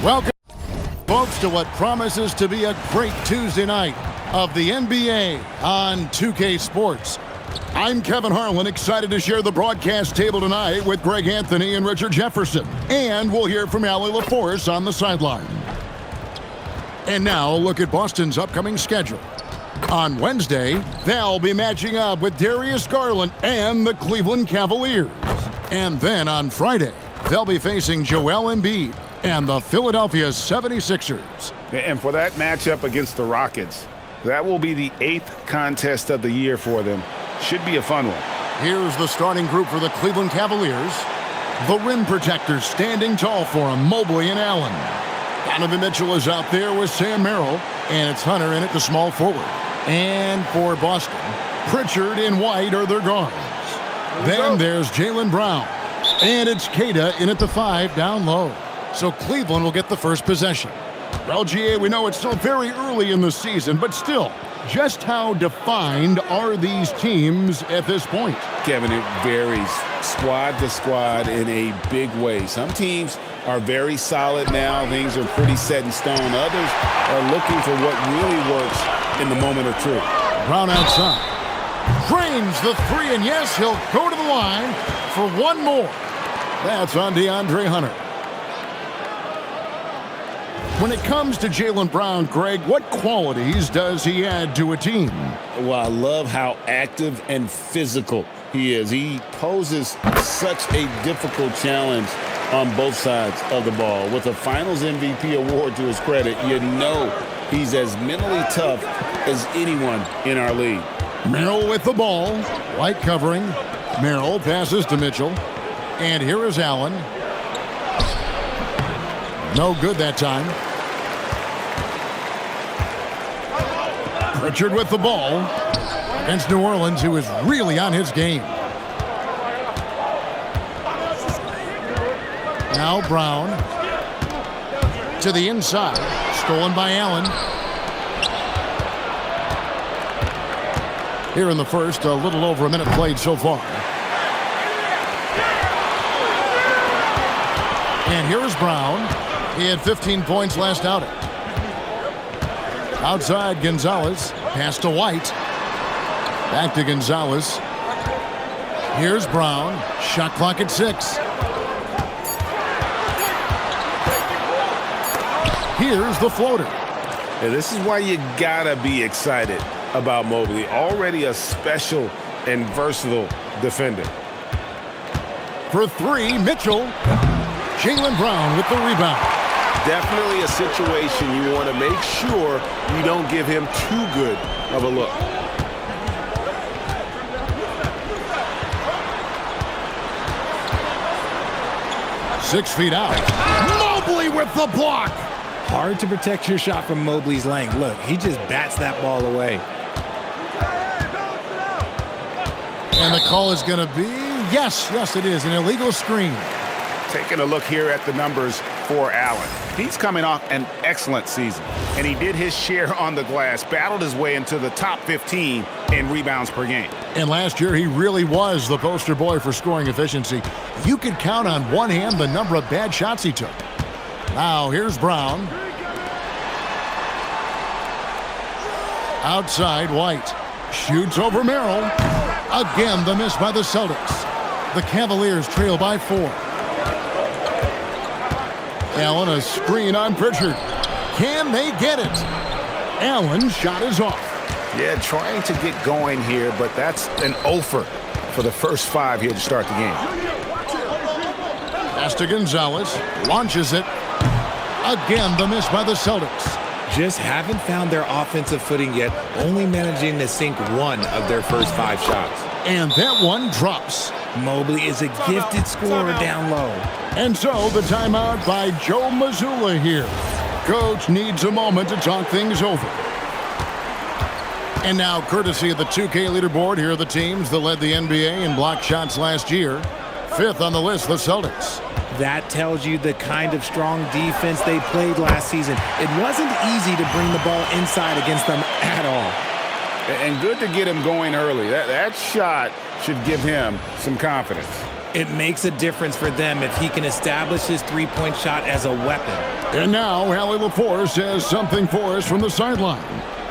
Welcome, folks, to what promises to be a great Tuesday night of the NBA on 2K Sports. I'm Kevin Harlan, excited to share the broadcast table tonight with Greg Anthony and Richard Jefferson. And we'll hear from Allie LaForce on the sideline. And now, a look at Boston's upcoming schedule. On Wednesday, they'll be matching up with Darius Garland and the Cleveland Cavaliers. And then on Friday, they'll be facing Joel Embiid and the Philadelphia 76ers. And for that matchup against the Rockets, that will be the 8th contest of the year for them. Should be a fun one. Here's the starting group for the Cleveland Cavaliers. The rim protectors standing tall for them, Mobley and Allen. Donovan Mitchell is out there with Sam Merrill, and it's Hunter in at the small forward. And for Boston, Pritchard and White are their guards. Then there's Jaylen Brown, and it's Queta in at the 5 down low. So Cleveland will get the first possession. Well, GA, we know it's still very early in the season, but still, just how defined are these teams at this point? Kevin, it varies squad to squad in a big way. Some teams are very solid now. Things are pretty set in stone. Others are looking for what really works in the moment of truth. Brown outside. Drains the 3, and yes, he'll go to the line for one more. That's on DeAndre Hunter. When it comes to Jaylen Brown, Greg, what qualities does he add to a team? Well, I love how active and physical he is. He poses such a difficult challenge on both sides of the ball. With a Finals MVP award to his credit, you know he's as mentally tough as anyone in our league. Merrill with the ball. White covering. Merrill passes to Mitchell. And here is Allen. No good that time. Pritchard with the ball against New Orleans, who is really on his game. Now Brown to the inside. Stolen by Allen. Here in the first, a little over a minute played so far. And here's Brown. He had 15 points last outing. Outside, Gonzalez. Pass to White. Back to Gonzalez. Here's Brown. Shot clock at 6. Here's the floater. And this is why you gotta be excited about Mobley. Already a special and versatile defender. For 3, Mitchell. Jaylen Brown with the rebound. Definitely a situation you want to make sure you don't give him too good of a look. Six feet out. Mobley with the block. Hard to protect your shot from Mobley's length. Look, he just bats that ball away. And the call is going to be, yes, it is, an illegal screen. Taking a look here at the numbers for Allen. He's coming off an excellent season, and he did his share on the glass, battled his way into the top 15 in rebounds per game. And last year, he really was the poster boy for scoring efficiency. You could count on one hand the number of bad shots he took. Now, here's Brown. Outside, White. Shoots over Merrill. Again, the miss by the Celtics. The Cavaliers trail by 4. Allen, a screen on Pritchard. Can they get it? Allen's shot is off. Yeah, trying to get going here, but that's an offer for the first 5 here to start the game. Pass to Gonzalez. Launches it. Again, the miss by the Celtics. Just haven't found their offensive footing yet, only managing to sink 1 of their first 5 shots. And that one drops. Mobley is a gifted scorer down low. And so the timeout by Joe Mazzulla here. Coach needs a moment to talk things over. And now, courtesy of the 2K leaderboard, here are the teams that led the NBA in block shots last year. 5th on the list, the Celtics. That tells you the kind of strong defense they played last season. It wasn't easy to bring the ball inside against them at all. And good to get him going early. That shot should give him some confidence. It makes a difference for them if he can establish his three-point shot as a weapon. And now, Allie LaForce has something for us from the sideline.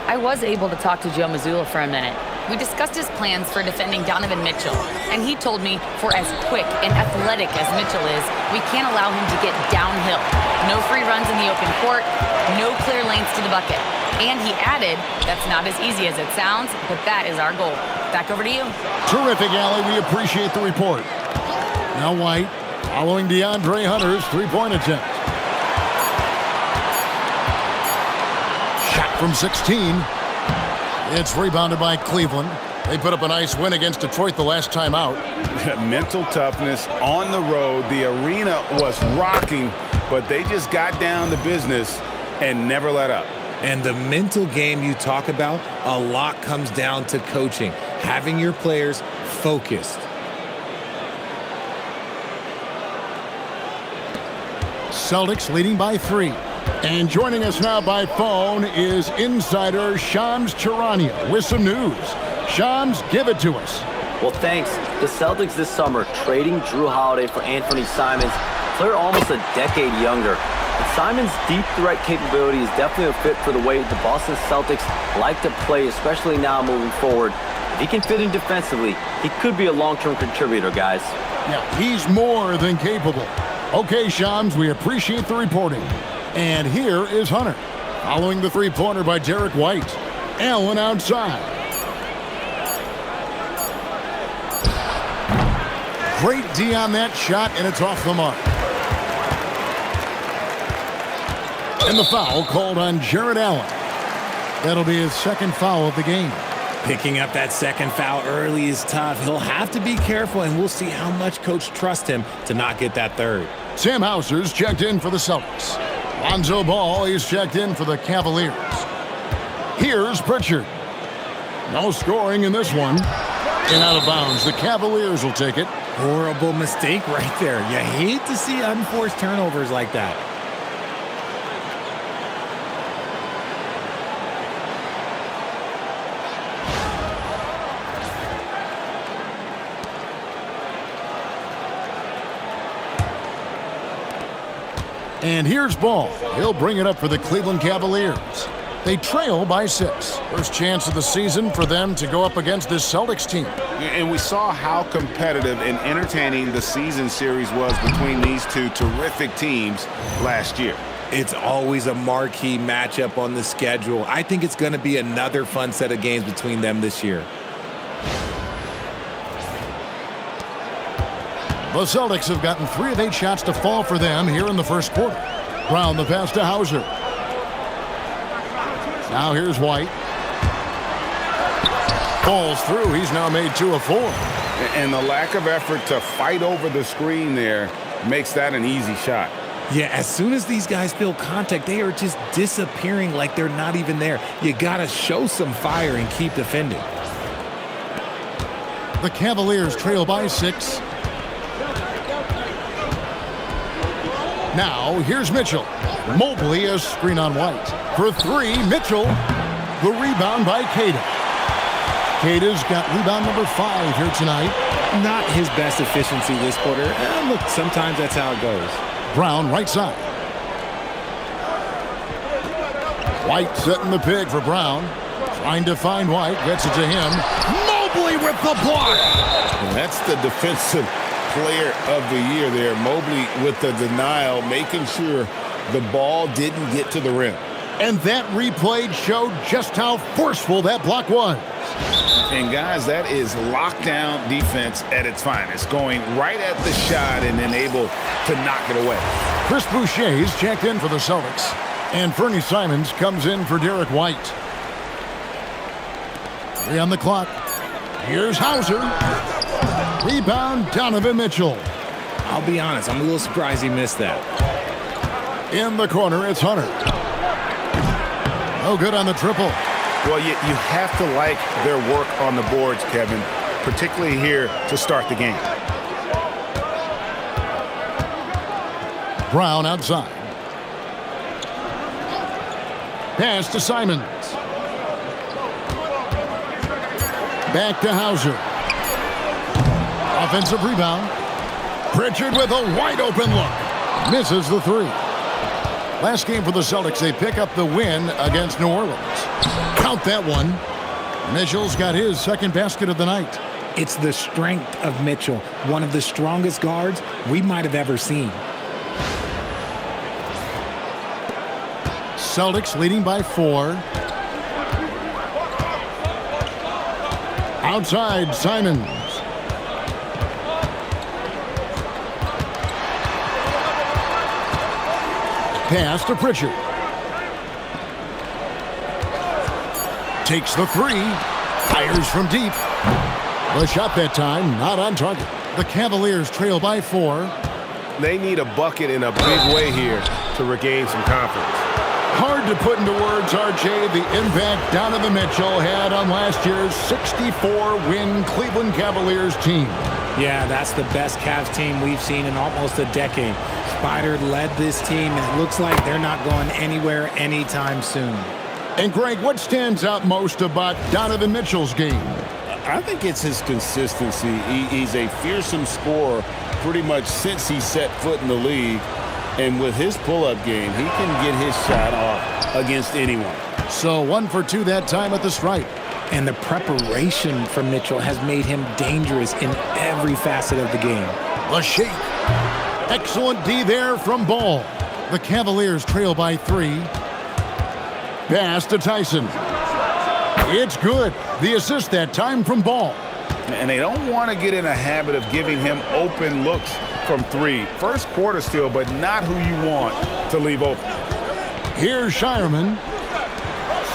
I was able to talk to Joe Mazzulla for a minute. We discussed his plans for defending Donovan Mitchell, and he told me for as quick and athletic as Mitchell is, we can't allow him to get downhill. No free runs in the open court, no clear lanes to the bucket. And he added, that's not as easy as it sounds, but that is our goal. Back over to you. Terrific, Allie. We appreciate the report. Now White following DeAndre Hunter's three-point attempt. Shot from 16. It's rebounded by Cleveland. They put up a nice win against Detroit the last time out. Mental toughness on the road. The arena was rocking, but they just got down to business and never let up. And the mental game you talk about, a lot comes down to coaching, having your players focused. Celtics leading by 3. And joining us now by phone is insider Shams Charania with some news. Shams, give it to us. Well, thanks. The Celtics this summer trading Drew Holiday for Anthony Simons, player almost a decade younger. And Simons' deep threat capability is definitely a fit for the way the Boston Celtics like to play, especially now moving forward. If he can fit in defensively, he could be a long-term contributor, guys. Yeah, he's more than capable. Okay, Shams, we appreciate the reporting. And here is Hunter, following the three-pointer by Derek White. Allen outside. Great D on that shot, and it's off the mark. And the foul called on Jared Allen. That'll be his second foul of the game. Picking up that second foul early is tough. He'll have to be careful, and we'll see how much coach trusts him to not get that third. Sam Hauser's checked in for the Celtics. Lonzo Ball is checked in for the Cavaliers. Here's Pritchard. No scoring in this one. And out of bounds. The Cavaliers will take it. Horrible mistake right there. You hate to see unforced turnovers like that. And here's Ball. He'll bring it up for the Cleveland Cavaliers. They trail by 6. First chance of the season for them to go up against this Celtics team. And we saw how competitive and entertaining the season series was between these two terrific teams last year. It's always a marquee matchup on the schedule. I think it's going to be another fun set of games between them this year. The Celtics have gotten 3 of 8 shots to fall for them here in the first quarter. Brown the pass to Hauser. Now here's White. Falls through. He's now made 2 of 4. And the lack of effort to fight over the screen there makes that an easy shot. Yeah, as soon as these guys feel contact, they are just disappearing like they're not even there. You got to show some fire and keep defending. The Cavaliers trail by 6. Now, here's Mitchell. Mobley a screen on White. For 3, Mitchell. The rebound by Queta. Queta's got rebound number 5 here tonight. Not his best efficiency this quarter. Look, sometimes that's how it goes. Brown, right side. White setting the pick for Brown. Trying to find White. Gets it to him. Mobley with the block. And that's the defensive player of the year there. Mobley with the denial, making sure the ball didn't get to the rim. And that replay showed just how forceful that block was. And guys, that is lockdown defense at its finest. Going right at the shot and then able to knock it away. Chris Boucher's checked in for the Celtics. And Fernie Simons comes in for Derek White. 3 on the clock. Here's Hauser. Rebound, Donovan Mitchell. I'll be honest, I'm a little surprised he missed that. In the corner, it's Hunter. No good on the triple. Well, you have to like their work on the boards, Kevin, particularly here to start the game. Brown outside. Pass to Simons. Back to Hauser. Offensive rebound. Pritchard with a wide-open look. Misses the three. Last game for the Celtics, they pick up the win against New Orleans. Count that one. Mitchell's got his second basket of the night. It's the strength of Mitchell, one of the strongest guards we might have ever seen. Celtics leading by 4. Outside, Simons. Pass to Pritchard. Takes the three. Fires from deep. The shot that time, not on target. The Cavaliers trail by 4. They need a bucket in a big way here to regain some confidence. Hard to put into words, RJ, the impact Donovan Mitchell had on last year's 64-win Cleveland Cavaliers team. Yeah, that's the best Cavs team we've seen in almost a decade. Spider led this team, and it looks like they're not going anywhere anytime soon. And, Greg, what stands out most about Donovan Mitchell's game? I think it's his consistency. He's a fearsome scorer pretty much since he set foot in the league. And with his pull-up game, he can get his shot off against anyone. So 1 for 2 that time at the stripe. And the preparation from Mitchell has made him dangerous in every facet of the game. The shake. Excellent D there from Ball. The Cavaliers trail by 3. Pass to Tyson. It's good. The assist that time from Ball. And they don't want to get in a habit of giving him open looks from 3. First quarter still, but not who you want to leave open. Here's Shireman.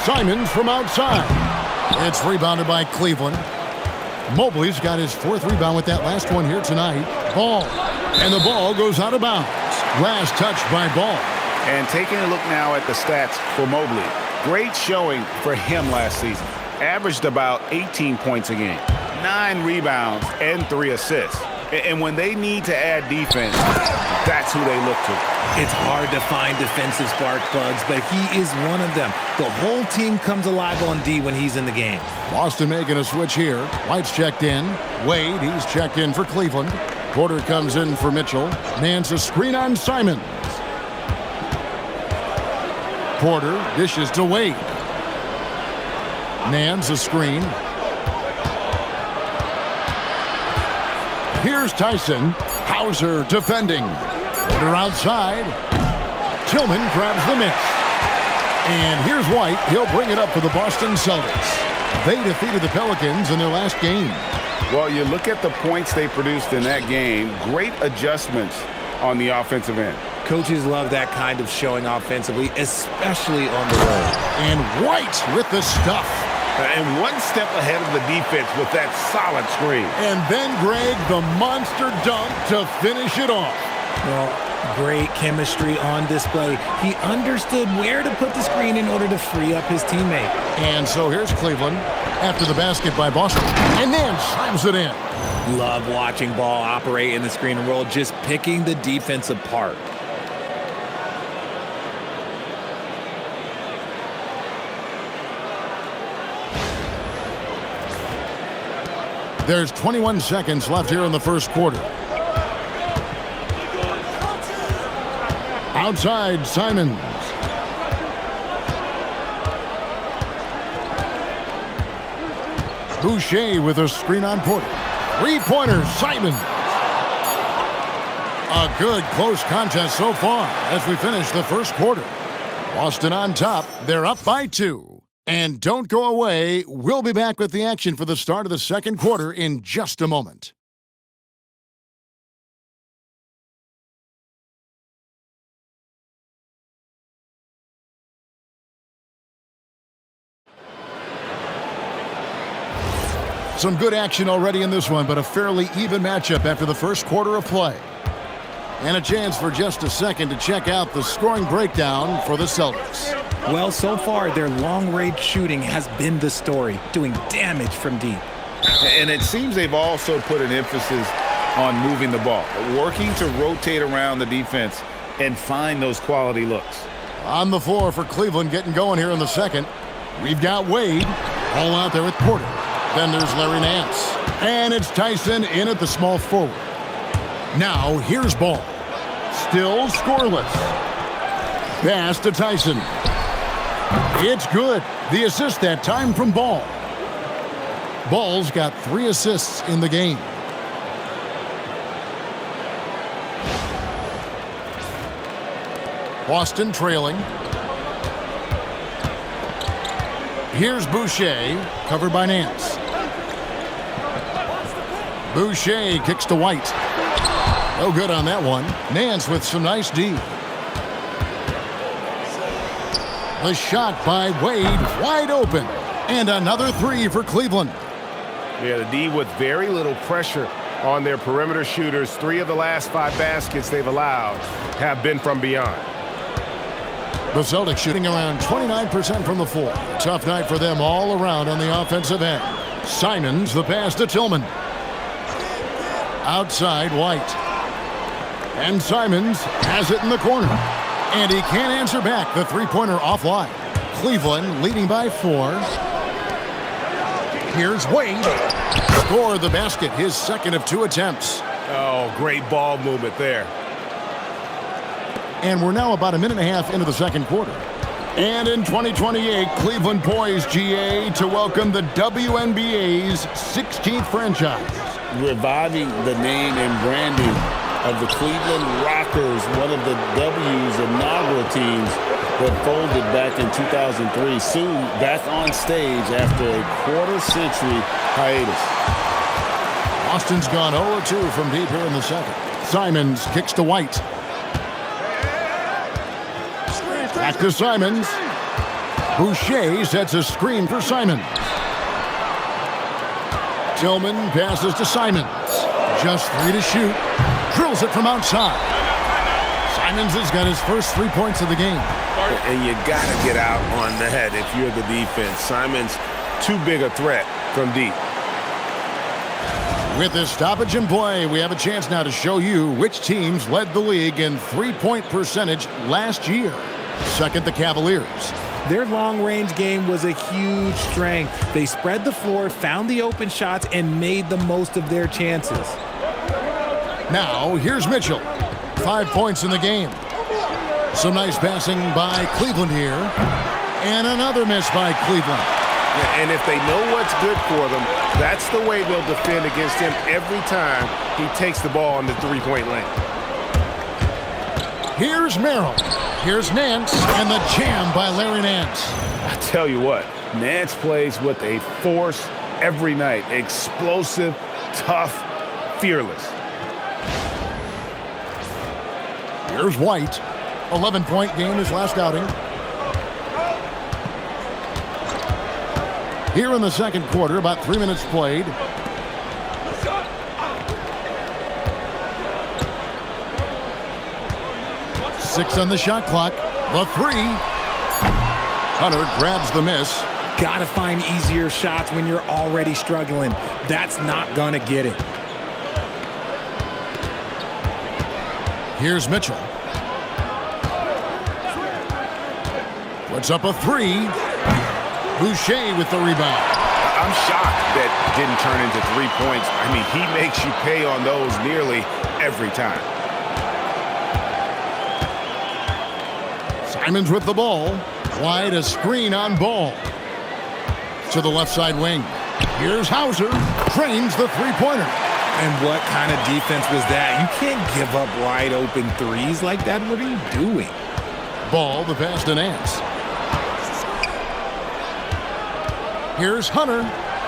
Simons from outside. It's rebounded by Cleveland. Mobley's got his 4th rebound with that last one here tonight. Ball. And the ball goes out of bounds. Last touch by Ball. And taking a look now at the stats for Mobley. Great showing for him last season. Averaged about 18 points a game. 9 rebounds and 3 assists. And when they need to add defense, that's who they look to. It's hard to find defensive spark plugs, but he is one of them. The whole team comes alive on D when he's in the game. Boston making a switch here. White's checked in. Wade, he's checked in for Cleveland. Porter comes in for Mitchell. Nance a screen on Simons. Porter dishes to Wade. Nance a screen. Here's Tyson. Hauser defending. Porter outside. Tillman grabs the miss. And here's White. He'll bring it up for the Boston Celtics. They defeated the Pelicans in their last game. Well, you look at the points they produced in that game. Great adjustments on the offensive end. Coaches love that kind of showing offensively, especially on the road. And White with the stuff. And one step ahead of the defense with that solid screen. And then, Greg, the monster dunk to finish it off. Well, great chemistry on display. He understood where to put the screen in order to free up his teammate. And so here's Cleveland after the basket by Boston. And then slams it in. Love watching Ball operate in the screen and roll, just picking the defense apart. There's 21 seconds left here in the first quarter. Outside, Simons. Boucher with a screen on Porter. Three-pointer, Simons. A good close contest so far as we finish the first quarter. Boston on top. They're up by 2. And don't go away. We'll be back with the action for the start of the second quarter in just a moment. Some good action already in this one, but a fairly even matchup after the first quarter of play. And a chance for just a second to check out the scoring breakdown for the Celtics. Well, so far, their long-range shooting has been the story, doing damage from deep. And it seems they've also put an emphasis on moving the ball, working to rotate around the defense and find those quality looks. On the floor for Cleveland getting going here in the second. We've got Wade all out there with Porter. Then there's Larry Nance. And it's Tyson in at the small forward. Now, here's Ball. Still scoreless. Pass to Tyson. It's good. The assist that time from Ball. Ball's got 3 assists in the game. Boston trailing. Here's Boucher, covered by Nance. Boucher kicks to White. No good on that one. Nance with some nice D. The shot by Wade, wide open. And another 3 for Cleveland. Yeah, the D with very little pressure on their perimeter shooters. 3 of the last 5 baskets they've allowed have been from beyond. The Celtics shooting around 29% from the floor. Tough night for them all around on the offensive end. Simons, the pass to Tillman. Outside, White. And Simons has it in the corner. And he can't answer back. The three-pointer offline. Cleveland leading by 4. Here's Wade. Score the basket, his second of 2 attempts. Oh, great ball movement there. And we're now about a minute and a half into the second quarter. And in 2028, Cleveland poised, GA, to welcome the WNBA's 16th franchise. Reviving the name and branding of the Cleveland Rockers, one of the W's inaugural teams that folded back in 2003. Soon back on stage after a quarter-century hiatus. Boston's gone 0-2 from deep here in the second. Simons kicks to White. Back to Simons. Boucher sets a screen for Simons. Tillman passes to Simons. Just 3 to shoot. Drills it from outside. Simons has got his first 3 points of the game. And you got to get out on the head if you're the defense. Simons, too big a threat from deep. With this stoppage in play, we have a chance now to show you which teams led the league in three-point percentage last year. Second, the Cavaliers. Their long-range game was a huge strength. They spread the floor, found the open shots, and made the most of their chances. Now, here's Mitchell. 5 points in the game. Some nice passing by Cleveland here. And another miss by Cleveland. And if they know what's good for them, that's the way they'll defend against him every time he takes the ball in the three-point lane. Here's Merrill. Here's Nance, and the jam by Larry Nance. I tell you what, Nance plays with a force every night. Explosive, tough, fearless. Here's White. 11-point game his last outing. Here in the second quarter, about 3 minutes played. Six on the shot clock. The 3. Hunter grabs the miss. Gotta find easier shots when you're already struggling. That's not gonna get it. Here's Mitchell. Puts up a 3. Boucher with the rebound. I'm shocked that didn't turn into 3 points. I mean, he makes you pay on those nearly every time. Simons with the ball. Wide, a screen on Ball. To the left side wing. Here's Hauser. Trains the three-pointer. And what kind of defense was that? You can't give up wide open threes like that. What are you doing? Ball, the pass to Nance. Here's Hunter.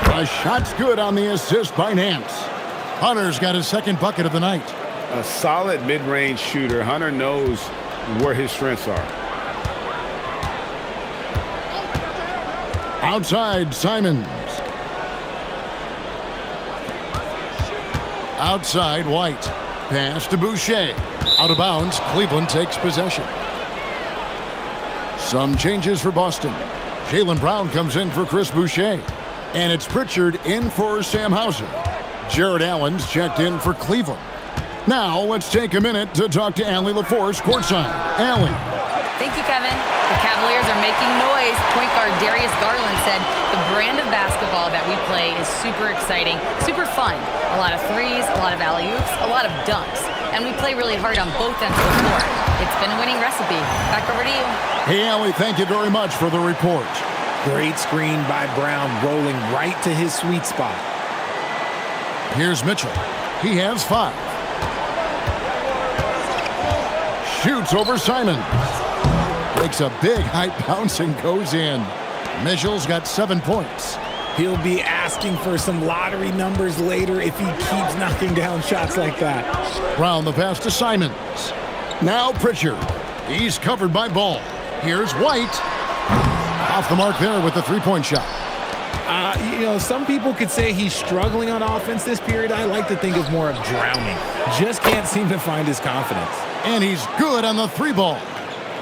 The shot's good on the assist by Nance. Hunter's got his second bucket of the night. A solid mid-range shooter. Hunter knows where his strengths are. Outside, Simons. Outside, White. Pass to Boucher. Out of bounds, Cleveland takes possession. Some changes for Boston. Jaylen Brown comes in for Chris Boucher. And it's Pritchard in for Sam Hauser. Jared Allen's checked in for Cleveland. Now, let's take a minute to talk to Allie LaForce courtside. Allie. Thank you, Kevin. The Cavaliers are making noise. Point guard Darius Garland said the brand of basketball that we play is super exciting, super fun. A lot of threes, a lot of alley-oops, a lot of dunks. And we play really hard on both ends of the floor. It's been a winning recipe. Back over to you. Hey, Allie, thank you very much for the report. Great screen by Brown, rolling right to his sweet spot. Here's Mitchell. He has 5. Shoots over Simon. Makes a big high bounce and goes in. Mitchell's got 7 points. He'll be asking for some lottery numbers later if he keeps knocking down shots like that. Brown the pass to Simons. Now Pritchard. He's covered by Ball. Here's White. Off the mark there with the three-point shot. Some people could say he's struggling on offense this period. I like to think of more of drowning. Just can't seem to find his confidence. And he's good on the 3-ball.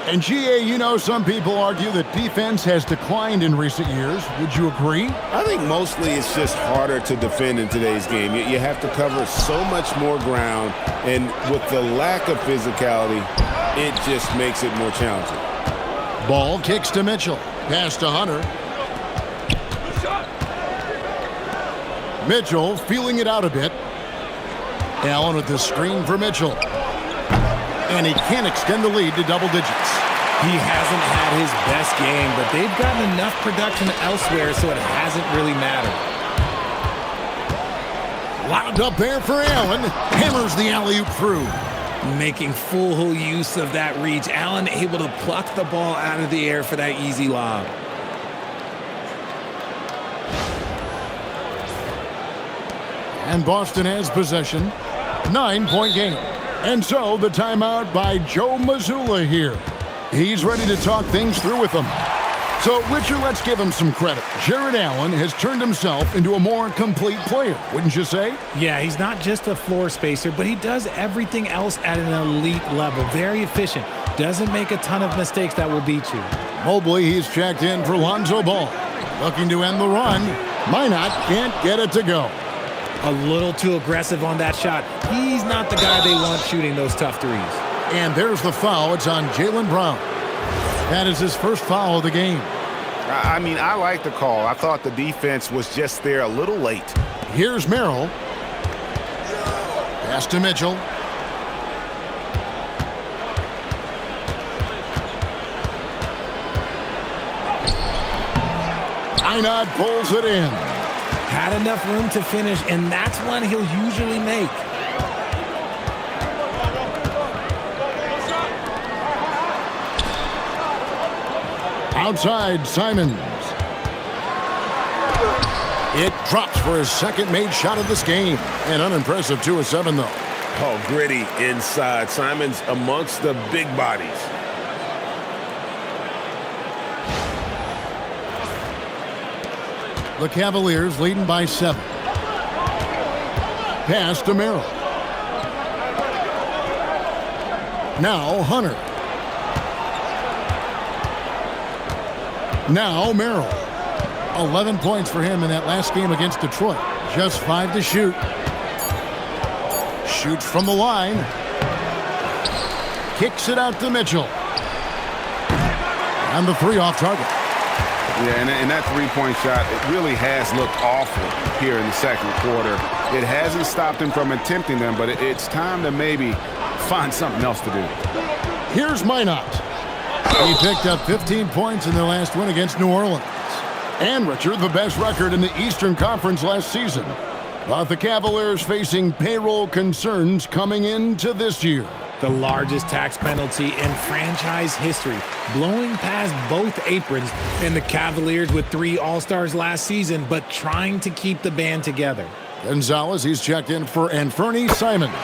And GA, some people argue that defense has declined in recent years. Would you agree? I think mostly it's just harder to defend in today's game. You have to cover so much more ground, and with the lack of physicality, it just makes it more challenging. Ball kicks to Mitchell. Pass to Hunter. Mitchell feeling it out a bit. Allen with the screen for Mitchell. And he can't extend the lead to double digits. He hasn't had his best game, but they've gotten enough production elsewhere, so it hasn't really mattered. Lobbed up there for Allen. Hammers the alley-oop through. Making full use of that reach. Allen able to pluck the ball out of the air for that easy lob. And Boston has possession. 9-point game. And so the timeout by Joe Mazzulla here. He's ready to talk things through with them. So, Richard, let's give him some credit. Jared Allen has turned himself into a more complete player, wouldn't you say? Yeah, he's not just a floor spacer, but he does everything else at an elite level. Very efficient. Doesn't make a ton of mistakes that will beat you. Mobley, he's checked in for Lonzo Ball. Looking to end the run. Minot can't get it to go. A little too aggressive on that shot. He's not the guy they want shooting those tough threes. And there's the foul. It's on Jaylen Brown. That is his first foul of the game. I like the call. I thought the defense was just there a little late. Here's Merrill. Pass to Mitchell. Minot pulls it in. Had enough room to finish, and that's one he'll usually make. Outside, Simons. It drops for his second made shot of this game. An unimpressive 2 of 7, though. Oh, gritty inside. Simons amongst the big bodies. The Cavaliers leading by 7. Pass to Merrill. Now Hunter. Now Merrill. 11 points for him in that last game against Detroit. Just 5 to shoot. Shoots from the line. Kicks it out to Mitchell. And the 3 off target. Yeah, and that three-point shot, it really has looked awful here in the second quarter. It hasn't stopped him from attempting them, but it's time to maybe find something else to do. Here's Minot. He picked up 15 points in their last win against New Orleans. And, Richard, the best record in the Eastern Conference last season. But the Cavaliers facing payroll concerns coming into this year. The largest tax penalty in franchise history, blowing past both aprons, and the Cavaliers with 3 All-Stars last season, but trying to keep the band together. Gonzalez, he's checked in for Anthony Simons.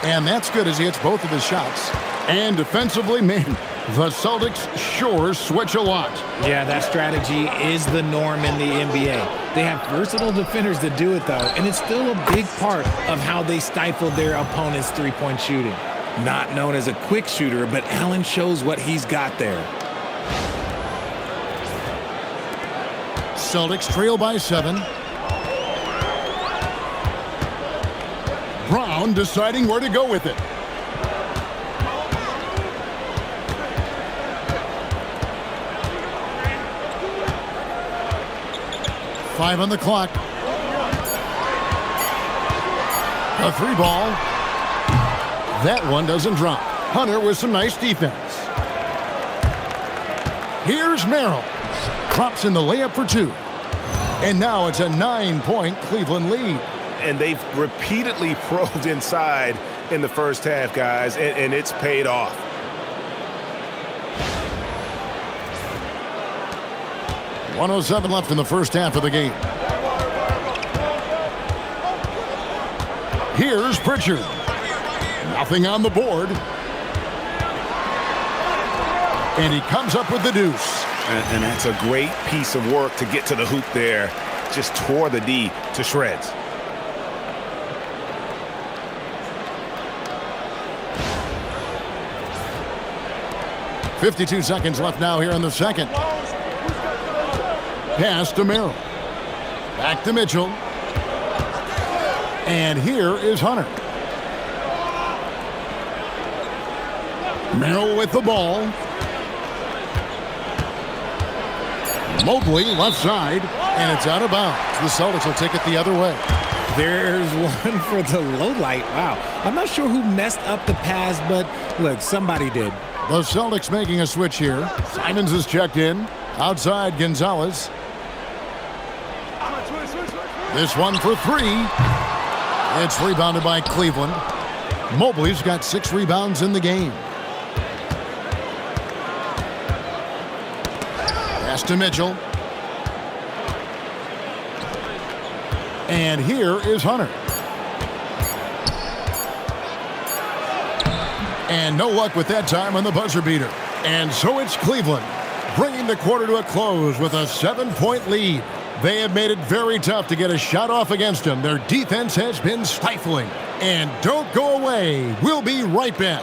And that's good as he hits both of his shots. And defensively, man, the Celtics sure switch a lot. Yeah, that strategy is the norm in the NBA. They have versatile defenders that do it, though, and it's still a big part of how they stifle their opponent's three-point shooting. Not known as a quick shooter, but Allen shows what he's got there. Celtics trail by 7. Brown deciding where to go with it. 5 on the clock. A 3 ball. That one doesn't drop. Hunter with some nice defense. Here's Merrill. Drops in the layup for 2. And now it's a 9-point Cleveland lead. And they've repeatedly probed inside in the first half, guys, and it's paid off. .107 left in the first half of the game. Here's Pritchard. Nothing on the board. And he comes up with the deuce. And that's a great piece of work to get to the hoop there. Just tore the D to shreds. .52 seconds left now here in the second. Pass to Merrill. Back to Mitchell. And here is Hunter. Merrill with the ball. Mobley left side, and it's out of bounds. The Celtics will take it the other way. There's one for the low light. Wow. I'm not sure who messed up the pass, but look, somebody did. The Celtics making a switch here. Simons is checked in. Outside, Gonzalez. This one for 3. It's rebounded by Cleveland. Mobley's got 6 rebounds in the game. Pass to Mitchell. And here is Hunter. And no luck with that time on the buzzer beater. And so it's Cleveland, bringing the quarter to a close with a 7-point lead. They have made it very tough to get a shot off against them. Their defense has been stifling. And don't go away. We'll be right back.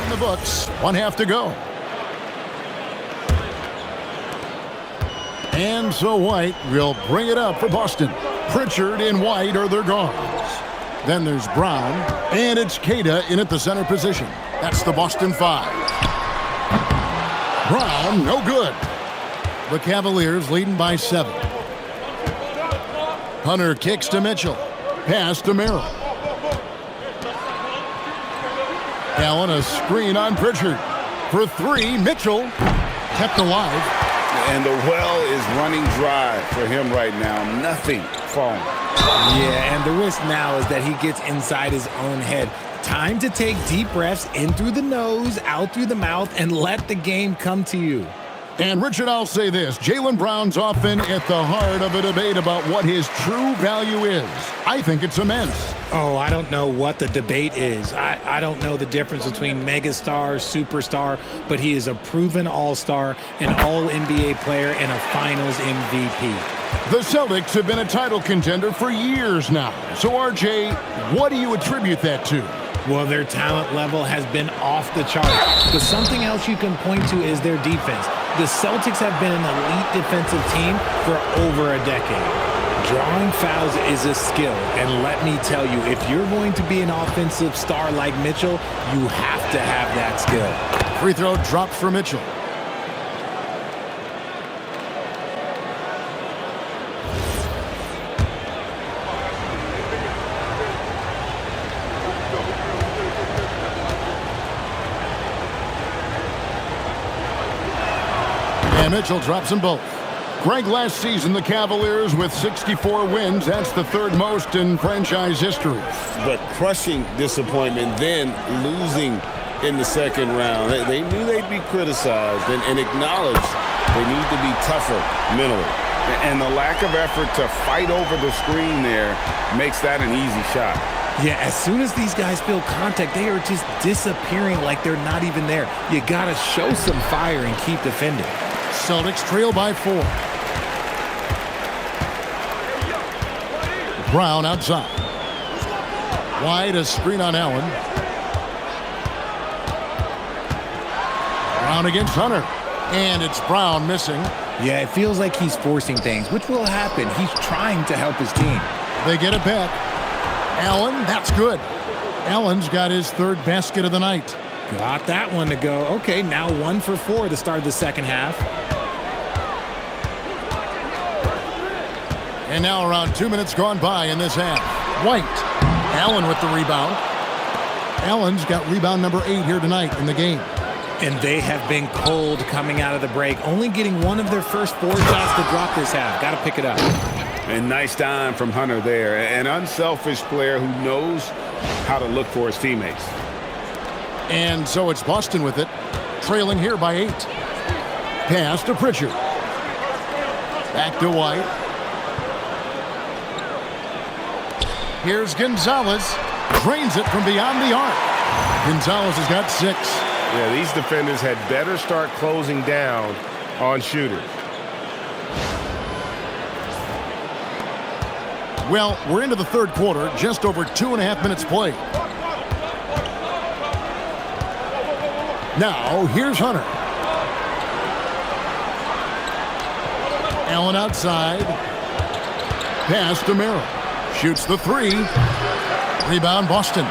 In the books, 1 half to go. And so White will bring it up for Boston. Pritchard and White are their guards. Then there's Brown, and it's Queta in at the center position. That's the Boston 5. Brown, no good. The Cavaliers leading by 7. Hunter kicks to Mitchell. Pass to Merrill. Allen, a screen on Pritchard. For 3, Mitchell kept alive. And the well is running dry for him right now. Nothing falling. Yeah, and the risk now is that he gets inside his own head. Time to take deep breaths in through the nose, out through the mouth, and let the game come to you. And Richard, I'll say this. Jaylen Brown's often at the heart of a debate about what his true value is. I think it's immense. Oh, I don't know what the debate is. I don't know the difference between megastar, superstar, but he is a proven all-star, an all-NBA player, and a finals MVP. The Celtics have been a title contender for years now. So, RJ, what do you attribute that to? Well, their talent level has been off the chart. But something else you can point to is their defense. The Celtics have been an elite defensive team for over a decade. Drawing fouls is a skill, and let me tell you, if you're going to be an offensive star like Mitchell, you have to have that skill. Free throw drops for Mitchell. And Mitchell drops them both. Greg, last season, the Cavaliers with 64 wins. That's the 3rd most in franchise history. But crushing disappointment, then losing in the second round. They knew they'd be criticized and acknowledged they need to be tougher mentally. And the lack of effort to fight over the screen there makes that an easy shot. Yeah, as soon as these guys feel contact, they are just disappearing like they're not even there. You got to show some fire and keep defending. Celtics trail by 4. Brown outside. Wide, a screen on Allen. Brown against Hunter. And it's Brown missing. Yeah, it feels like he's forcing things, which will happen. He's trying to help his team. They get it back. Allen, that's good. Allen's got his 3rd basket of the night. Got that one to go. Okay, now 1 for 4 to start the second half. And now around 2 minutes gone by in this half. White. Allen with the rebound. Allen's got rebound number 8 here tonight in the game. And they have been cold coming out of the break, only getting one of their first 4 shots to drop this half. Got to pick it up. And nice dime from Hunter there. An unselfish player who knows how to look for his teammates. And so it's Boston with it, trailing here by 8. Pass to Pritchard. Back to White. Here's Gonzalez. Drains it from beyond the arc. Gonzalez has got 6. Yeah, these defenders had better start closing down on shooters. Well, we're into the third quarter, just over 2.5 minutes played. Now, here's Hunter. Allen outside. Pass to Merrill. Shoots the 3. Rebound, Boston.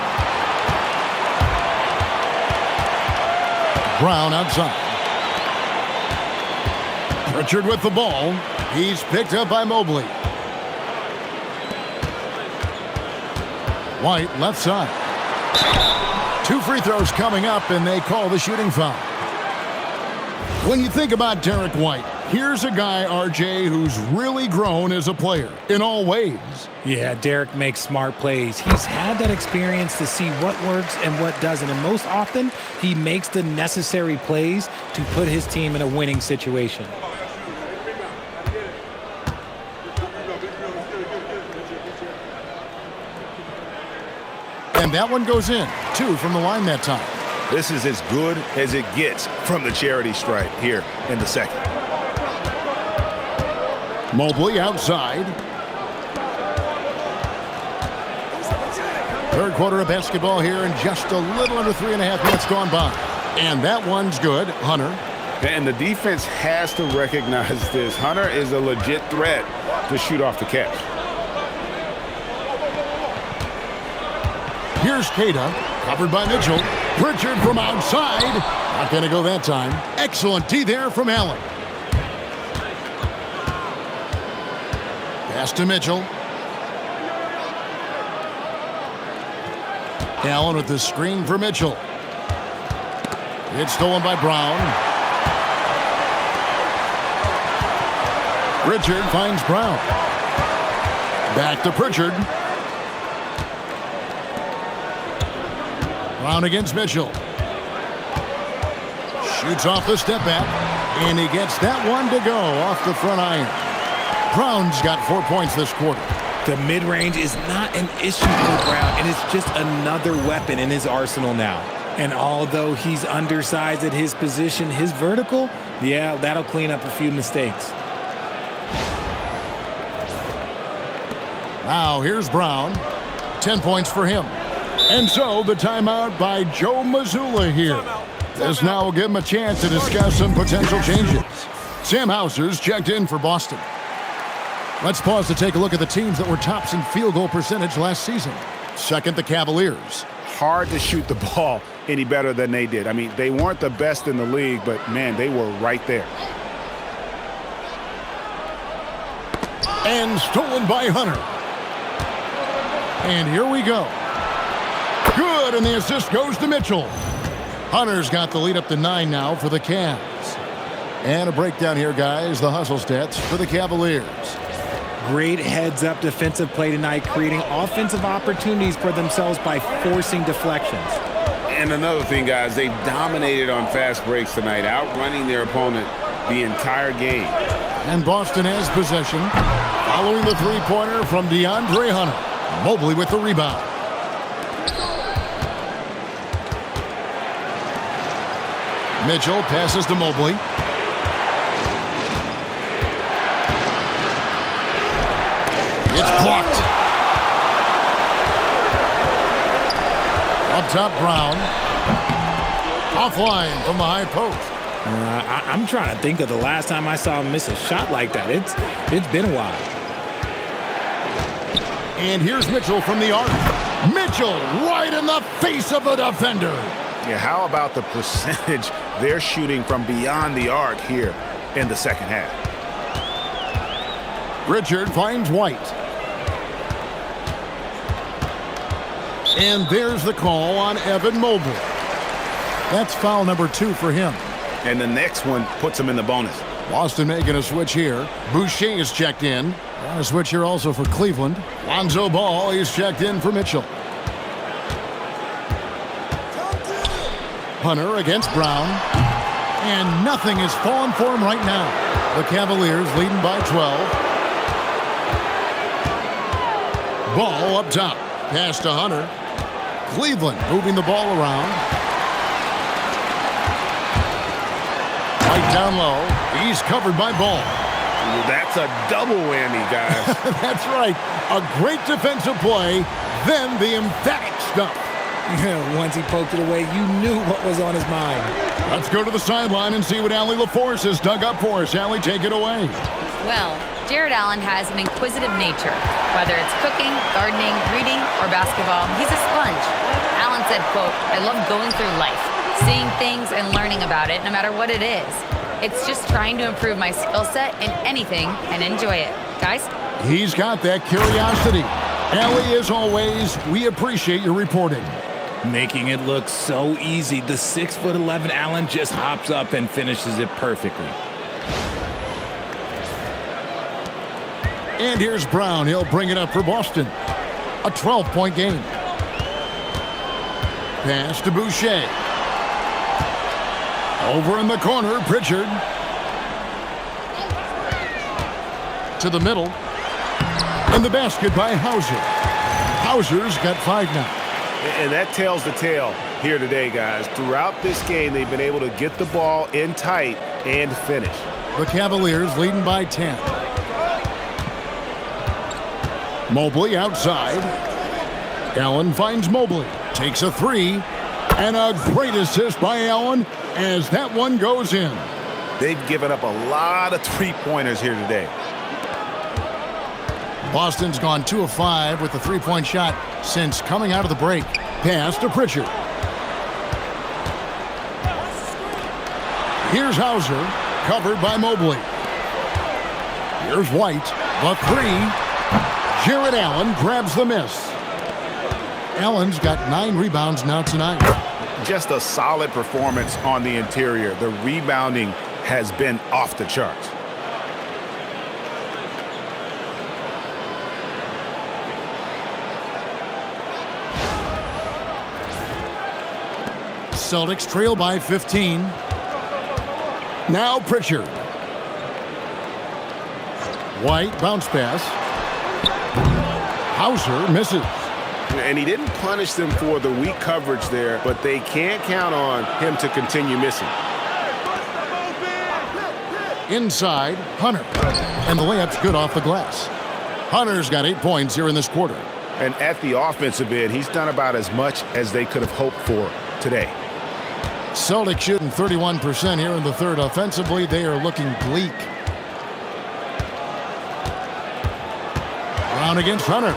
Brown outside. Pritchard with the ball. He's picked up by Mobley. White left side. 2 free throws coming up, and they call the shooting foul. When you think about Derek White, here's a guy, RJ, who's really grown as a player in all ways. Yeah, Derek makes smart plays. He's had that experience to see what works and what doesn't, and most often, he makes the necessary plays to put his team in a winning situation. And that one goes in. 2 from the line that time. This is as good as it gets from the charity stripe here in the second. Mobley outside. Third quarter of basketball here, and just a little under 3.5 minutes gone by. And that one's good. Hunter. And the defense has to recognize this. Hunter is a legit threat to shoot off the catch. Here's Cada, covered by Mitchell. Pritchard from outside. Not going to go that time. Excellent D there from Allen. Pass to Mitchell. Allen with the screen for Mitchell. It's stolen by Brown. Pritchard finds Brown. Back to Pritchard. Brown against Mitchell. Shoots off the step back. And he gets that one to go off the front iron. Brown's got 4 points this quarter. The mid-range is not an issue for Brown, and it's just another weapon in his arsenal now. And although he's undersized at his position, his vertical, yeah, that'll clean up a few mistakes. Now here's Brown. 10 points for him. And so the timeout by Joe Mazzulla here. This now will give him a chance to discuss some potential changes. Sam Hauser's checked in for Boston. Let's pause to take a look at the teams that were tops in field goal percentage last season. Second, the Cavaliers. Hard to shoot the ball any better than they did. I mean, they weren't the best in the league, but, man, they were right there. And stolen by Hunter. And here we go. Good, and the assist goes to Mitchell. Hunter's got the lead up to 9 now for the Cavs. And a breakdown here, guys. The hustle stats for the Cavaliers. Great heads-up defensive play tonight, creating offensive opportunities for themselves by forcing deflections. And another thing, guys, they've dominated on fast breaks tonight, outrunning their opponent the entire game. And Boston has possession. Following the three-pointer from DeAndre Hunter. Mobley with the rebound. Mitchell passes to Mobley. It's blocked. Up top, Brown. Offline from the high post. I'm trying to think of the last time I saw him miss a shot like that. It's been a while. And here's Mitchell from the arc. Mitchell right in the face of the defender. Yeah, how about the percentage they're shooting from beyond the arc here in the second half? Richard finds White. And there's the call on Evan Mobley. That's foul number 2 for him. And the next one puts him in the bonus. Boston making a switch here. Boucher is checked in. And a switch here also for Cleveland. Lonzo Ball is checked in for Mitchell. Hunter against Brown. And nothing is falling for him right now. The Cavaliers leading by 12. Ball up top. Pass to Hunter. Cleveland moving the ball around. Right down low. He's covered by Ball. That's a double whammy, guys. That's right. A great defensive play, then the emphatic stuff. Once he poked it away, you knew what was on his mind. Let's go to the sideline and see what Allie LaForce has dug up for us. Allie, take it away. Well, Jared Allen has an inquisitive nature. Whether it's cooking, gardening, reading, or basketball, he's a sponge. Allen said, quote, "I love going through life, seeing things and learning about it no matter what it is. It's just trying to improve my skill set in anything and enjoy it." Guys? He's got that curiosity. Allie, as always, we appreciate your reporting. Making it look so easy, the 6'11" Allen just hops up and finishes it perfectly. And here's Brown. He'll bring it up for Boston. A 12-point game. Pass to Boucher. Over in the corner, Pritchard. To the middle. And the basket by Hauser. Hauser's got 5 now. And that tells the tale here today, guys. Throughout this game, they've been able to get the ball in tight and finish. The Cavaliers leading by 10. Mobley outside. Allen finds Mobley. Takes a 3. And a great assist by Allen as that one goes in. They've given up a lot of three-pointers here today. Boston's gone 2 of 5 with the 3-point shot since coming out of the break. Pass to Pritchard. Here's Hauser, covered by Mobley. Here's White, the 3. Jared Allen grabs the miss. Allen's got 9 rebounds now tonight. Just a solid performance on the interior. The rebounding has been off the charts. Celtics trail by 15. Now Pritchard. White bounce pass. Hauser misses. And he didn't punish them for the weak coverage there, but they can't count on him to continue missing. Inside, Hunter. And the layup's good off the glass. Hunter's got 8 points here in this quarter. And at the offensive end, he's done about as much as they could have hoped for today. Celtics shooting 31% here in the third. Offensively, they are looking bleak. Brown against Hunter.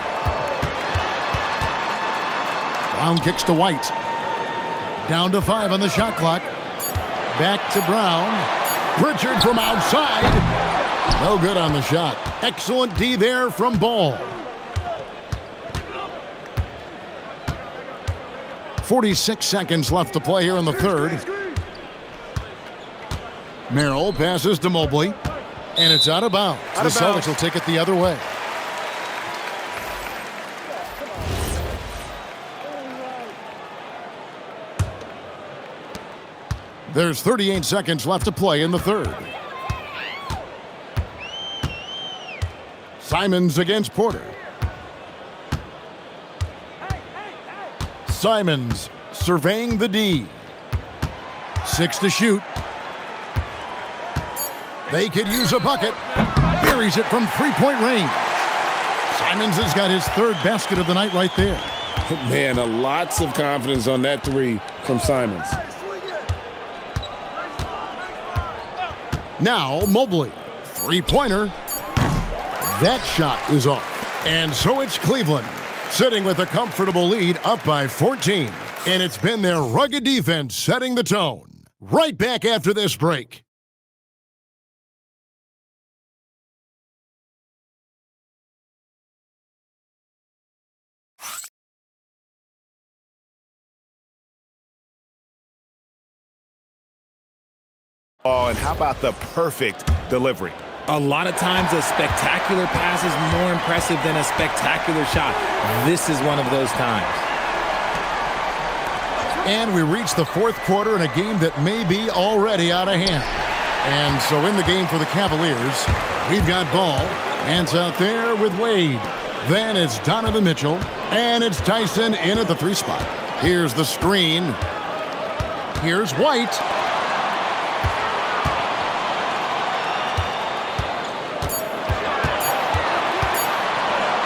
Brown kicks to White. Down to 5 on the shot clock. Back to Brown. Pritchard from outside. No good on the shot. Excellent D there from Ball. 46 seconds left to play here in the third. Merrill passes to Mobley. And it's out of bounds. The Celtics will take it the other way. There's 38 seconds left to play in the third. Simons against Porter. Simons surveying the D. 6 to shoot. They could use a bucket. Buries it from 3-point range. Simons has got his 3rd basket of the night right there. Man, lots of confidence on that 3 from Simons. Now Mobley. 3-pointer. That shot is off. And so it's Cleveland, sitting with a comfortable lead up by 14. And it's been their rugged defense setting the tone. Right back after this break. Oh, and how about the perfect delivery? A lot of times a spectacular pass is more impressive than a spectacular shot. This is one of those times. And we reach the fourth quarter in a game that may be already out of hand. And so in the game for the Cavaliers, we've got Ball. Hands out there with Wade. Then it's Donovan Mitchell. And it's Tyson in at the 3 spot. Here's the screen. Here's White.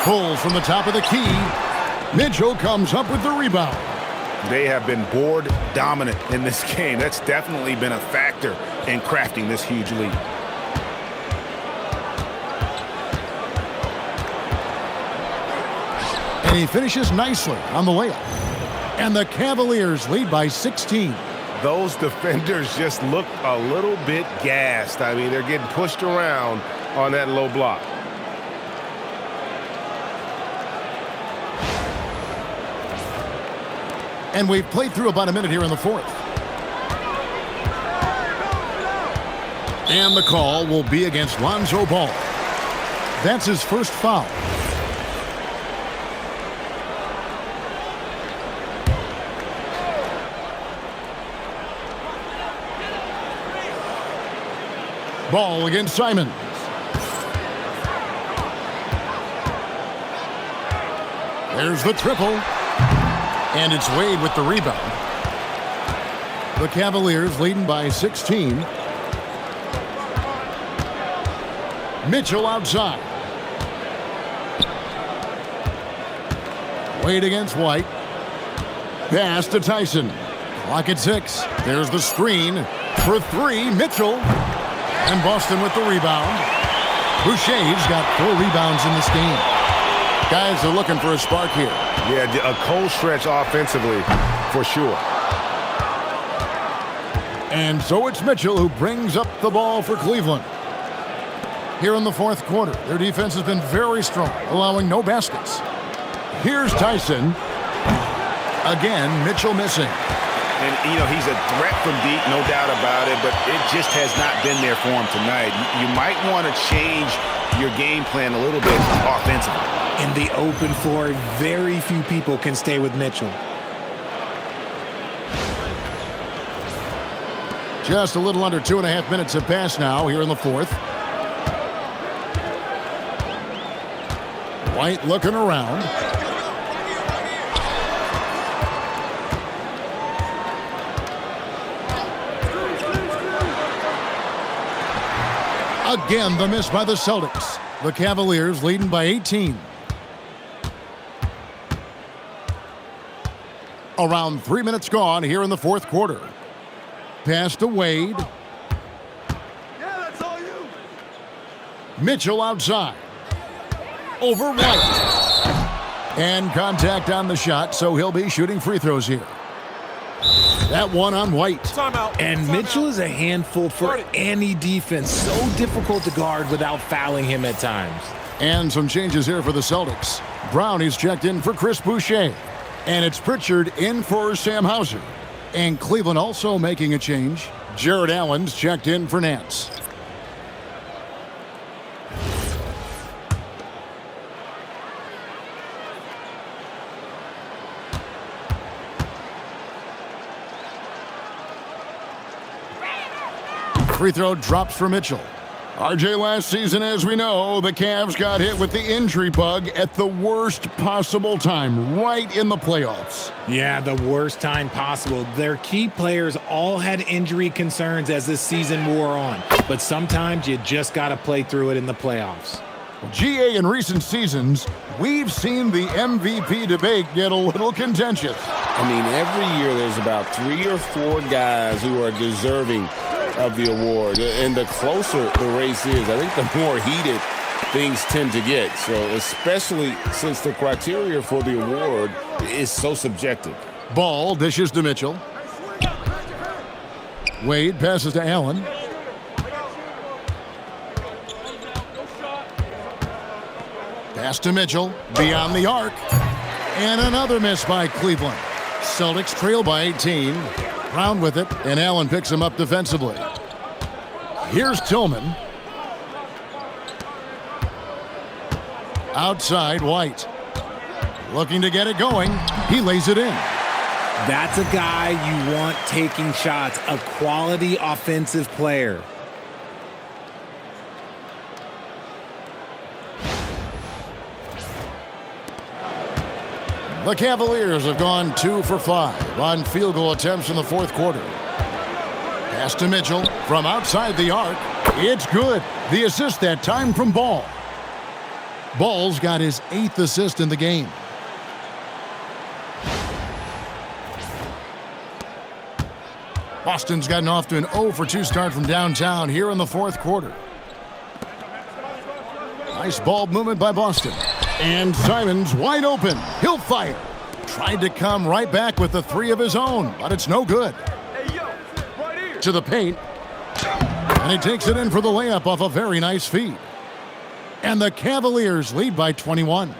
Pull from the top of the key. Mitchell comes up with the rebound. They have been board dominant in this game. That's definitely been a factor in crafting this huge lead. And he finishes nicely on the layup. And the Cavaliers lead by 16. Those defenders just look a little bit gassed. I mean, they're getting pushed around on that low block. And we've played through about a minute here in the fourth. And the call will be against Lonzo Ball. That's his first foul. Ball against Simons. There's the triple. And it's Wade with the rebound. The Cavaliers leading by 16. Mitchell outside. Wade against White. Pass to Tyson. Clock at 6. There's the screen for 3. Mitchell. And Boston with the rebound. Boucher's got 4 rebounds in this game. Guys are looking for a spark here. Yeah, a cold stretch offensively for sure. And so it's Mitchell who brings up the ball for Cleveland. Here in the fourth quarter, their defense has been very strong, allowing no baskets. Here's Tyson. Again, Mitchell missing. And, you know, he's a threat from deep, no doubt about it, but it just has not been there for him tonight. You might want to change your game plan a little bit offensively. In the open floor, very few people can stay with Mitchell. Just a little under 2.5 minutes have passed now here in the fourth. White looking around. Again, the miss by the Celtics. The Cavaliers leading by 18. Around 3 minutes gone here in the fourth quarter. Pass to Wade. Mitchell outside. Over White. And contact on the shot, so he'll be shooting free throws here. That one on White. And Mitchell is a handful for any defense. So difficult to guard without fouling him at times. And some changes here for the Celtics. Brown is checked in for Chris Boucher. And it's Pritchard in for Sam Hauser. And Cleveland also making a change. Jared Allen's checked in for Nance. Free throw drops for Mitchell. RJ, last season, as we know, the Cavs got hit with the injury bug at the worst possible time, right in the playoffs. Yeah, the worst time possible. Their key players all had injury concerns as the season wore on. But sometimes you just got to play through it in the playoffs. GA, in recent seasons, we've seen the MVP debate get a little contentious. I mean, every year there's about 3 or 4 guys who are deserving of the award. And the closer the race is, I think the more heated things tend to get. So especially since the criteria for the award is so subjective. Ball dishes to Mitchell. Wade passes to Allen. Pass to Mitchell, beyond the arc. And another miss by Cleveland. Celtics trail by 18. Brown with it, and Allen picks him up defensively. Here's Tillman. Outside, White. Looking to get it going. He lays it in. That's a guy you want taking shots, a quality offensive player. The Cavaliers have gone 2 for 5 on field goal attempts in the fourth quarter. Pass to Mitchell from outside the arc. It's good. The assist that time from Ball. Ball's got his 8th assist in the game. Boston's gotten off to an 0 for 2 start from downtown here in the fourth quarter. Nice ball movement by Boston. And Simons wide open. He'll fire. Tried to come right back with the 3 of his own, but it's no good. To the paint. And he takes it in for the layup off a very nice feed. And the Cavaliers lead by 21.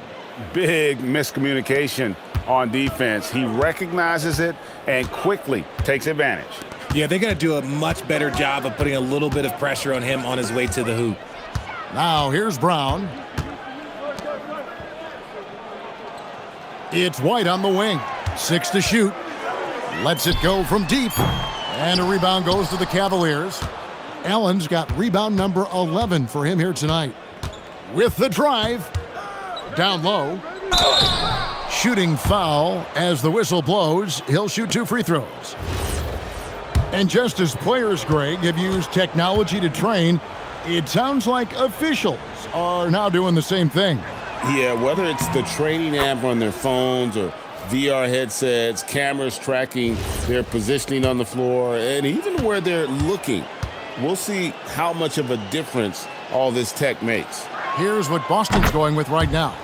Big miscommunication on defense. He recognizes it and quickly takes advantage. Yeah, they got to do a much better job of putting a little bit of pressure on him on his way to the hoop. Now here's Brown. It's White on the wing. 6 to shoot. Lets it go from deep. And a rebound goes to the Cavaliers. Allen's got rebound number 11 for him here tonight. With the drive. Down low. Shooting foul as the whistle blows. He'll shoot 2 free throws. And just as players, Greg, have used technology to train, it sounds like officials are now doing the same thing. Yeah, whether it's the training app on their phones or VR headsets, cameras tracking their positioning on the floor, and even where they're looking, we'll see how much of a difference all this tech makes. Here's what Boston's going with right now.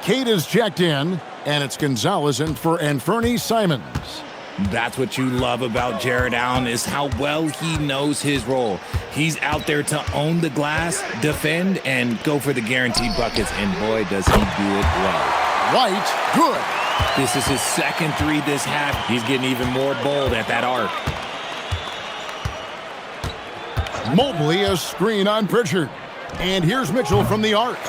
Kate is checked in, and it's Gonzalez in for Anthony Simons. That's what you love about Jared Allen is how well he knows his role. He's out there to own the glass, defend, and go for the guaranteed buckets, and boy, does he do it well. White, good. This is his second 3 this half. He's getting even more bold at that arc. Mobley a screen on Pritchard. And here's Mitchell from the arc.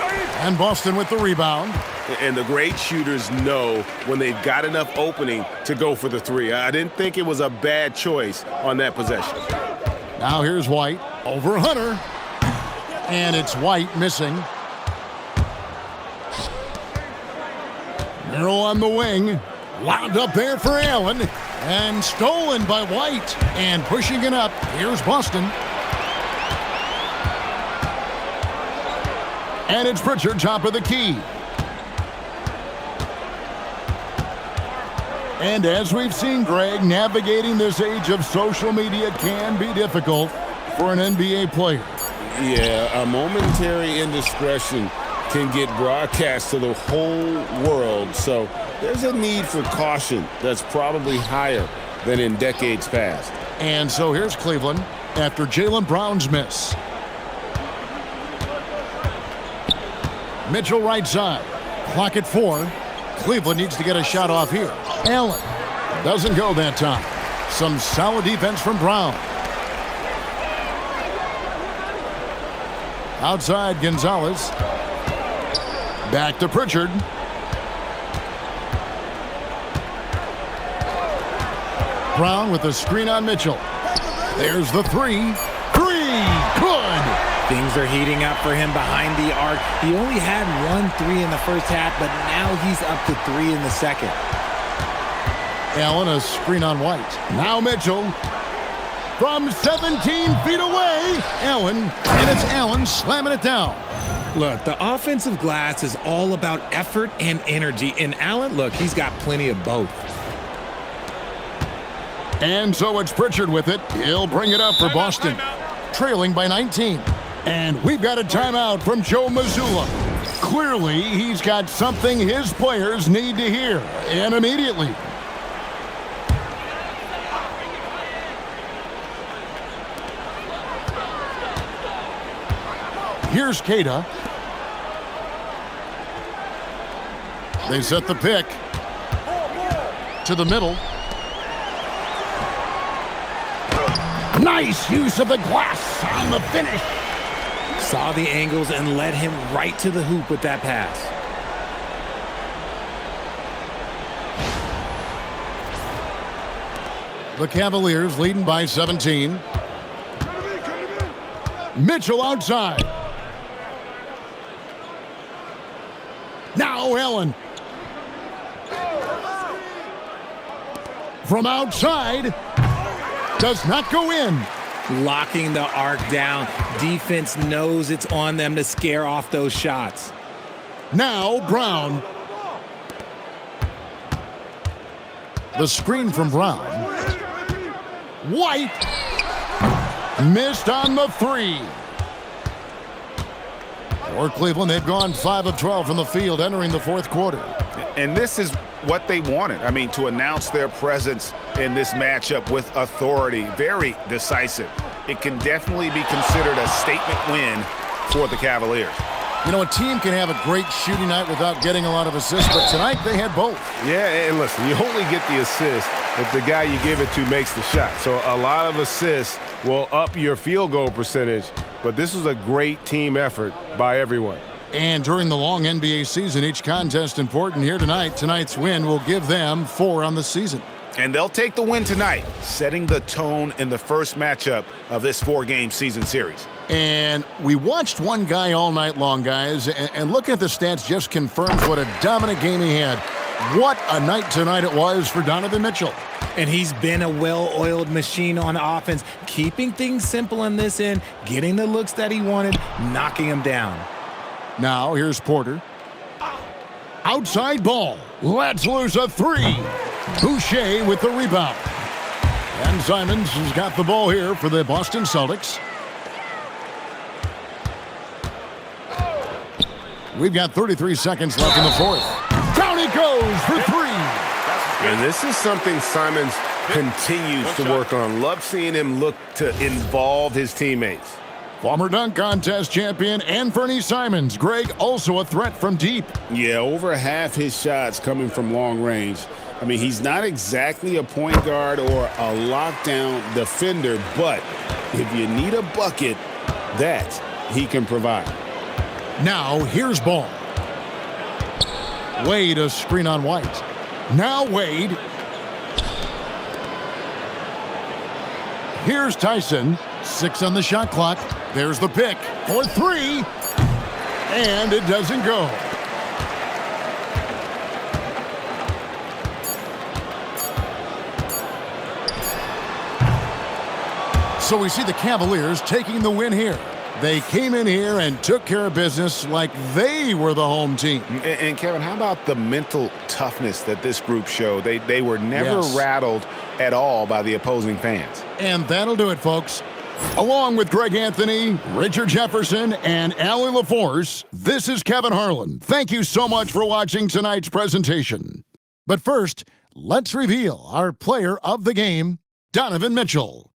And Boston with the rebound. And the great shooters know when they've got enough opening to go for the 3. I didn't think it was a bad choice on that possession. Now here's White over Hunter. And it's White missing. Merrill on the wing. Wound up there for Allen. And stolen by White. And pushing it up. Here's Boston. And it's Pritchard, top of the key. And as we've seen, Greg, navigating this age of social media can be difficult for an NBA player. Yeah, a momentary indiscretion can get broadcast to the whole world. So there's a need for caution that's probably higher than in decades past. And so here's Cleveland after Jaylen Brown's miss. Mitchell right side. Clock at 4. Cleveland needs to get a shot off here. Allen doesn't go that time. Some solid defense from Brown. Outside Gonzalez. Back to Pritchard. Brown with a screen on Mitchell. There's the 3. 3. Good. Things are heating up for him behind the arc. He only had 1 3 in the first half, but now he's up to 3 in the second. Allen a screen on White. Now Mitchell. From 17 feet away. Allen. And it's Allen slamming it down. Look, the offensive glass is all about effort and energy. And Allen, look, he's got plenty of both. And so it's Pritchard with it. He'll bring it up for Boston. Trailing by 19. And we've got a timeout from Joe Mazzulla. Clearly, he's got something his players need to hear, and immediately. Here's Cada. They set the pick to the middle. Nice use of the glass on the finish. Saw the angles and led him right to the hoop with that pass. The Cavaliers leading by 17. Mitchell outside. Now Allen. From outside. Does not go in. Locking the arc down. Defense knows it's on them to scare off those shots. Now Brown. The screen from Brown. White. Missed on the three. For Cleveland, they've gone 5 of 12 from the field entering the fourth quarter. And this is what they wanted. I mean, to announce their presence in this matchup with authority, very decisive. It can definitely be considered a statement win for the Cavaliers. You know, a team can have a great shooting night without getting a lot of assists, but tonight they had both. Yeah, and listen, you only get the assist if the guy you give it to makes the shot. So a lot of assists will up your field goal percentage, but this was a great team effort by everyone. And during the long NBA season, each contest important here tonight. Tonight's win will give them 4 on the season. And they'll take the win tonight, setting the tone in the first matchup of this 4-game season series. And we watched one guy all night long, guys, and looking at the stats just confirms what a dominant game he had. What a night tonight it was for Donovan Mitchell. And he's been a well-oiled machine on offense, keeping things simple in this end, getting the looks that he wanted, knocking them down. Now here's Porter. Outside ball. Let's lose a 3. Boucher with the rebound. And Simons has got the ball here for the Boston Celtics. We've got 33 seconds left in the fourth. Down he goes for 3. And this is something Simons continues to work on. Love seeing him look to involve his teammates. Former dunk contest champion Anthony Simons. Greg, also a threat from deep. Yeah, over half his shots coming from long range. I mean, he's not exactly a point guard or a lockdown defender, but if you need a bucket, that he can provide. Now here's Ball. Wade a screen on White. Now Wade. Here's Tyson. 6 on the shot clock. There's the pick for 3. And it doesn't go. So we see the Cavaliers taking the win here. They came in here and took care of business like they were the home team. And Kevin, how about the mental toughness that this group showed? They were never rattled at all by the opposing fans. And that'll do it, folks. Along with Greg Anthony, Richard Jefferson, and Allie LaForce, this is Kevin Harlan. Thank you so much for watching tonight's presentation. But first, let's reveal our player of the game, Donovan Mitchell.